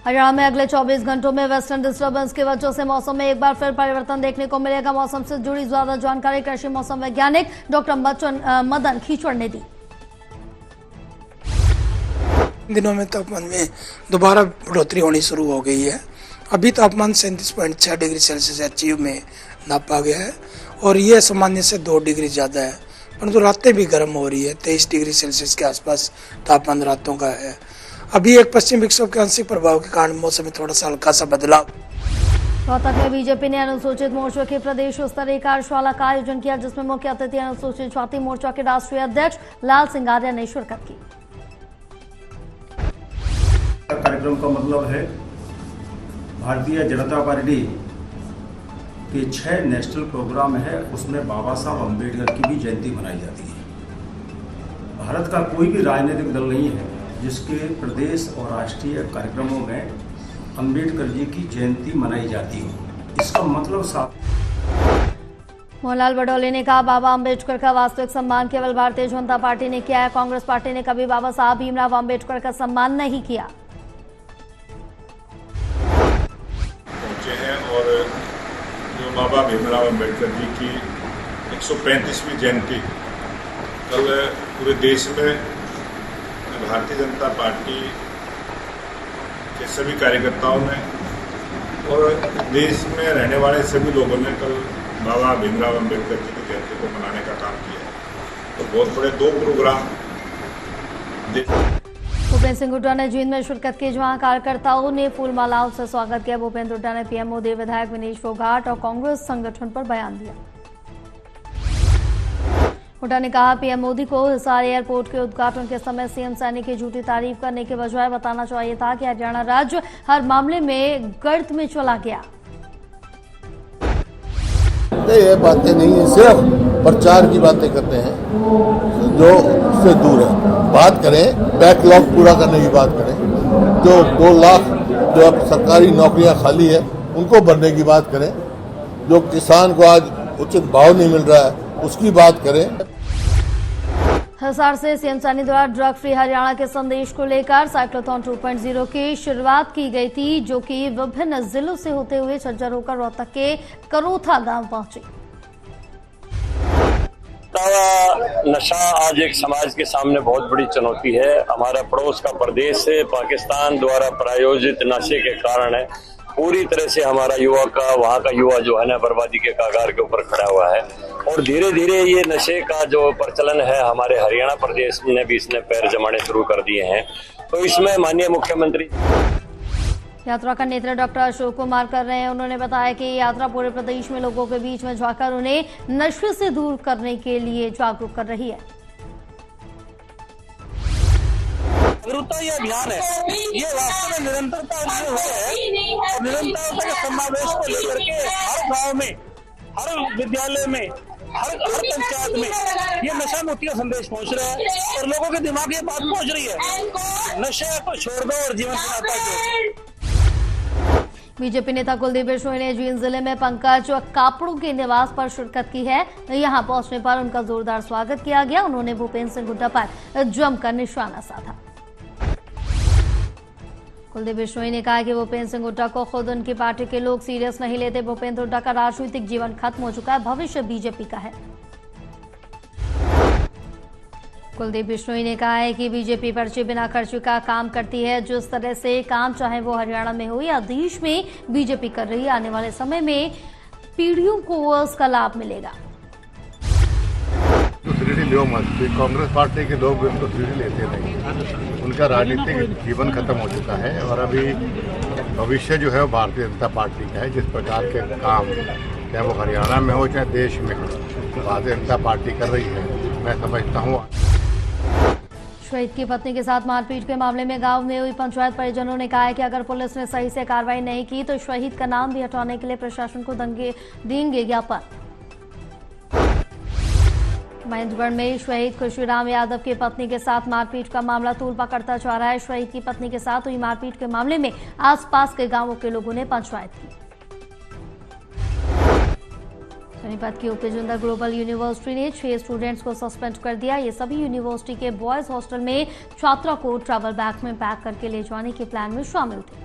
हरियाणा में अगले 24 घंटों में वेस्टर्न डिस्टर्बेंस की वजह से मौसम में एक बार फिर परिवर्तन देखने को मिलेगा। मौसम से जुड़ी ज्यादा जानकारी कृषि मौसम वैज्ञानिक डॉक्टर मदन खीचड़ ने दी। दिनों में तापमान में दोबारा बढ़ोतरी होनी शुरू हो गई है। अभी तापमान 37.6 डिग्री सेल्सियस एचयू में नापा गया है और यह सामान्य से 2 डिग्री ज़्यादा है, परंतु रातें भी गर्म हो रही है। 23 डिग्री सेल्सियस के आसपास तापमान रातों का है। अभी एक पश्चिम विक्षोभ के आंशिक प्रभाव के कारण मौसम में थोड़ा सा हल्का सा बदलाव। रोहतक में बीजेपी ने अनुसूचित मोर्चा के प्रदेश स्तरीय कार्यशाला का आयोजन किया, जिसमें मुख्य अतिथि अनुसूचित जाति मोर्चा के राष्ट्रीय अध्यक्ष लाल सिंह आर्य ने शिरकत की। कार्यक्रम का मतलब है भारतीय जनता पार्टी के 6 नेशनल प्रोग्राम है, उसमें बाबा साहब अम्बेडकर की भी जयंती मनाई जाती है। भारत का कोई भी राजनीतिक दल नहीं है जिसके प्रदेश और राष्ट्रीय कार्यक्रमों में अम्बेडकर जी की जयंती मनाई जाती हो। इसका मतलब साफ। मोहनलाल बडोले ने कहा, बाबा अम्बेडकर का वास्तविक सम्मान केवल भारतीय जनता पार्टी ने किया है। कांग्रेस पार्टी ने कभी बाबा साहब भीमराव अम्बेडकर का सम्मान नहीं किया। पहुंचे हैं और जो बाबा भीमराव अम्बेडकर जी की 135वीं जयंती कल पूरे देश में भारतीय जनता पार्टी के सभी कार्यकर्ताओं ने और देश में रहने वाले सभी लोगों ने कल बाबा भीमराव अम्बेडकर जी की जयंती को मनाने का काम किया है। तो बहुत बड़े 2 प्रोग्राम। भूपेंद्र सिंह हुड्डा ने जींद में शिरकत की, जहां कार्यकर्ताओं ने फूलमालाओं से स्वागत किया। भूपेंद्र हुड्डा ने पीएम मोदी, विधायक विनेश फोगाट और कांग्रेस संगठन पर बयान दिया। हुड्डा ने कहा, पीएम मोदी को हिसार एयरपोर्ट के उद्घाटन के समय सीएम सैनी की झूठी तारीफ करने के बजाय बताना चाहिए था कि हरियाणा राज्य हर मामले में गर्त में चला गया। ये बातें नहीं है, सिर्फ प्रचार की बातें करते हैं जो उससे दूर है। बात करें बैकलॉग पूरा करने की बात करें, जो 2 लाख जो अब सरकारी नौकरियां खाली है उनको भरने की बात करें, जो किसान को आज उचित भाव नहीं मिल रहा है उसकी बात करें। हिसार से सीएम सैनी द्वारा ड्रग फ्री हरियाणा के संदेश को लेकर साइक्लोथॉन 2.0 की शुरुआत की गई थी, जो कि विभिन्न जिलों से होते हुए झज्जर होकर रोहतक के करोथा गांव पहुंची। नशा आज एक समाज के सामने बहुत बड़ी चुनौती है। हमारा पड़ोस का प्रदेश है, पाकिस्तान द्वारा प्रायोजित नशे के कारण है पूरी तरह से हमारा युवा का, वहाँ का युवा जो है ना बर्बादी के कगार के ऊपर खड़ा हुआ है। और धीरे धीरे ये नशे का जो प्रचलन है हमारे हरियाणा प्रदेश ने भी इसने पैर जमाने शुरू कर दिए हैं। तो इसमें माननीय मुख्यमंत्री यात्रा का नेतृत्व डॉक्टर अशोक कुमार कर रहे हैं। उन्होंने बताया कि यात्रा पूरे प्रदेश में लोगों के बीच में जाकर उन्हें नशे से दूर करने के लिए जागरूक कर रही है। जागरूकता ये अभियान है, ये वास्तव में निरंतरता है और निरंतरता के समावेश को लेकर के हर गांव में, हर विद्यालय में, हर पंचायत में ये नशा मुक्ति का संदेश पहुंच रहा है और लोगों के दिमाग ये बात पहुंच रही है, नशे को छोड़ दो और जीवन बनाता है। बीजेपी नेता कुलदीप बिश्नोई ने जींद जिले में पंकज कापड़ू के निवास पर शिरकत की है। यहां पहुंचने पर उनका जोरदार स्वागत किया गया। उन्होंने भूपेंद्र सिंह हुड्डा पर जमकर निशाना साधा। कुलदीप बिश्नोई ने कहा कि भूपेंद्र सिंह हुड्डा को खुद उनकी पार्टी के लोग सीरियस नहीं लेते। भूपेंद्र हुड्डा का राजनीतिक जीवन खत्म हो चुका है, भविष्य बीजेपी का है। कुलदीप बिश्नोई ने कहा है कि बीजेपी पर्ची बिना खर्ची का काम करती है। जिस तरह से काम चाहे वो हरियाणा में हो या देश में बीजेपी कर रही है, आने वाले समय में पीढ़ियों को उसका लाभ मिलेगा। तो 3D लो मत, कांग्रेस पार्टी के लोग उसको 3D लेते नहीं। उनका राजनीतिक जीवन खत्म हो चुका है और अभी भविष्य जो है वो भारतीय जनता पार्टी का है। जिस प्रकार के काम चाहे वो हरियाणा में हो चाहे देश में हो, भारतीय जनता पार्टी कर रही है, मैं समझता हूँ। शहीद की पत्नी के साथ मारपीट के मामले में गांव में हुई पंचायत, परिजनों ने कहा है कि अगर पुलिस ने सही से कार्रवाई नहीं की तो शहीद का नाम भी हटाने के लिए प्रशासन को देंगे ज्ञापन। महेंद्रगढ़ में शहीद खुशीराम यादव की पत्नी के साथ मारपीट का मामला तूल पकड़ता जा रहा है। शहीद की पत्नी के साथ हुई मारपीट के मामले में आसपास के गांवों के लोगों ने पंचायत की। सोनीपत की ओपी जिंदल ग्लोबल यूनिवर्सिटी ने 6 स्टूडेंट्स को सस्पेंड कर दिया। ये सभी यूनिवर्सिटी के बॉयज हॉस्टल में छात्रा को ट्रैवल बैग में पैक करके ले जाने के प्लान में शामिल थे।